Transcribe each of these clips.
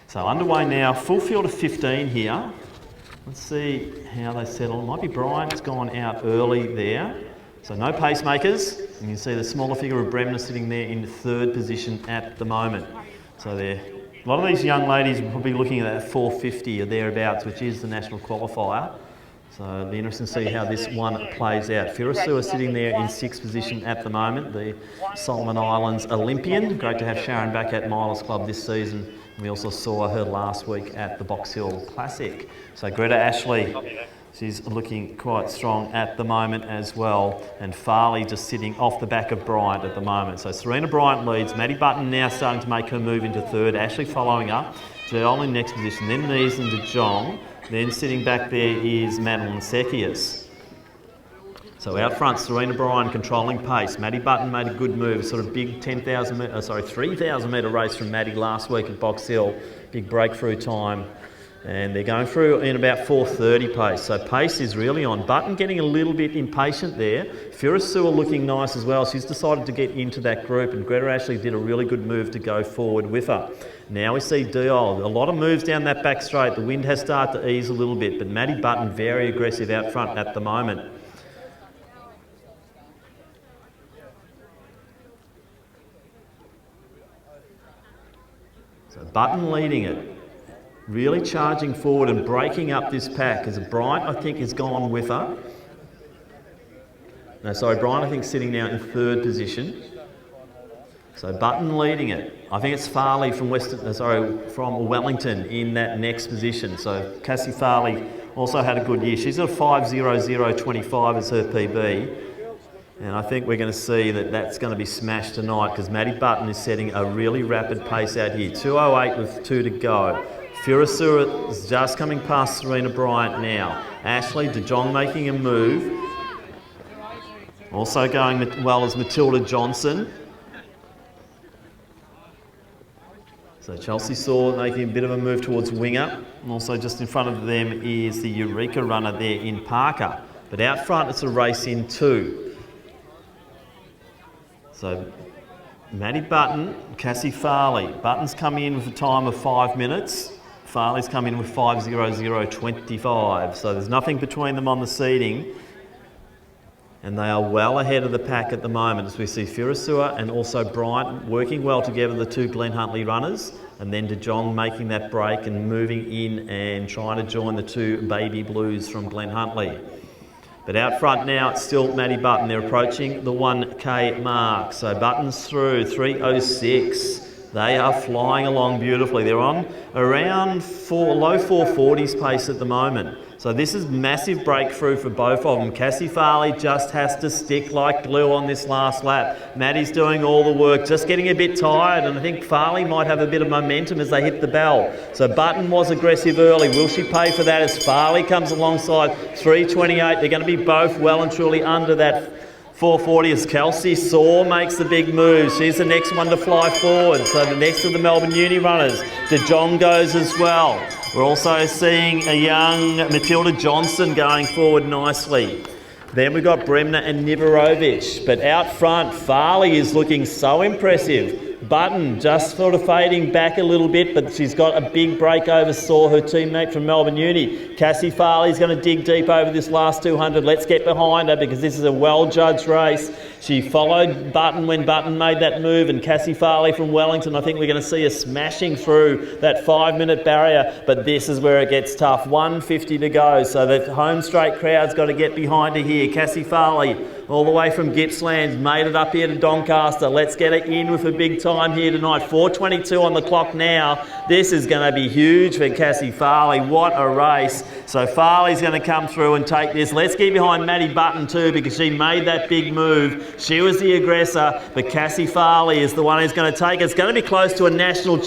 So underway now, full field of 15 here. Let's see how they settle. It might be Bryant's gone out early there. So no pacemakers. And you can see the smaller figure of Bremner sitting there in third position at the moment. So a lot of these young ladies will be looking at that 450 or thereabouts, which is the national qualifier. So it'll be interesting to see how this one plays out. Firasua sitting there in sixth position at the moment, the Solomon Islands Olympian. Great to have Sharon back at Milers Club this season. We also saw her last week at the Box Hill Classic. So Greta Ashley, she's looking quite strong at the moment as well. And Farley just sitting off the back of Bryant at the moment. So Serena Bryant leads. Maddie Button now starting to make her move into third. Ashley following up. Joel in next position. Then Nees and De Jong. Then sitting back there is Madeline Sekias. So out front, Serena Bryan controlling pace. Maddie Button made a good move, sort of big 3,000 metre race from Maddie last week at Box Hill. Big breakthrough time. And they're going through in about 4:30 pace. So pace is really on. Button getting a little bit impatient there. Firasua looking nice as well. She's decided to get into that group, and Greta Ashley did a really good move to go forward with her. Now we see Diol. A lot of moves down that back straight. The wind has started to ease a little bit, but Maddie Button very aggressive out front at the moment. So Button leading it. Really charging forward and breaking up this pack as Bryant, I think, has gone with her. No, sorry, Bryant, I think, sitting now in third position. So Button leading it. I think it's Farley from from Wellington in that next position. So Cassie Farley also had a good year. She's got a 5:00.25 as her PB. And I think we're going to see that that's going to be smashed tonight because Maddie Button is setting a really rapid pace out here. 2:08 with 2 to go. Firasua is just coming past Serena Bryant now. Ashley De Jong making a move. Also going well as Matilda Johnson. So Chelsea Saw making a bit of a move towards winger. And also just in front of them is the Eureka runner there in Parker. But out front it's a race in two. So Maddie Button, Cassie Farley. Button's come in with a time of 5 minutes. Farley's come in with 5:00.25. So there's nothing between them on the seating. And they are well ahead of the pack at the moment as we see Firasua and also Bryant working well together, the two Glen Huntley runners. And then De Jong making that break and moving in and trying to join the two Baby Blues from Glen Huntley. But out front now, it's still Maddie Button. They're approaching the 1K mark. So Button's through, 3:06. They are flying along beautifully. They're on around low 440s pace at the moment. So this is massive breakthrough for both of them. Cassie Farley just has to stick like glue on this last lap. Maddie's doing all the work, just getting a bit tired, and I think Farley might have a bit of momentum as they hit the bell. So Button was aggressive early. Will she pay for that as Farley comes alongside 3:28? They're going to be both well and truly under that 4:40 as Kelsey Saw makes the big move. She's the next one to fly forward. So the next of the Melbourne Uni runners. De Jong goes as well. We're also seeing a young Matilda Johnson going forward nicely. Then we've got Bremner and Nivarovic. But out front, Farley is looking so impressive. Button just sort of fading back a little bit, but she's got a big break over Saw, her teammate from Melbourne Uni. Cassie Farley's going to dig deep over this last 200. Let's get behind her because this is a well-judged race. She followed Button when Button made that move, and Cassie Farley from Wellington, I think we're going to see her smashing through that 5-minute barrier, but this is where it gets tough. 1:50 to go, so the home straight crowd's got to get behind her here. Cassie Farley, all the way from Gippsland, made it up here to Doncaster. Let's get it in with a big time here tonight. 4:22 on the clock now. This is going to be huge for Cassie Farley. What a race. So Farley's going to come through and take this. Let's get behind Maddie Button too because she made that big move. She was the aggressor, but Cassie Farley is the one who's going to take it. It's going to be close to a national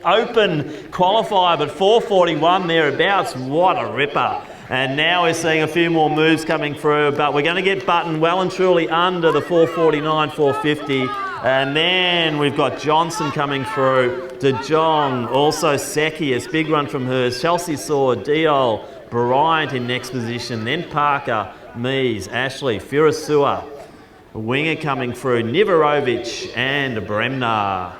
open qualifier, but 4:41 thereabouts. What a ripper. And now we're seeing a few more moves coming through, but we're going to get Button well and truly under the 4:49, 4:50. And then we've got Johnson coming through. De Jong, also Sekius, big run from her. Chelsea Sword, Diol, Bryant in next position. Then Parker, Mies, Ashley, Furasua. A winger coming through, Nivarovic and Bremner.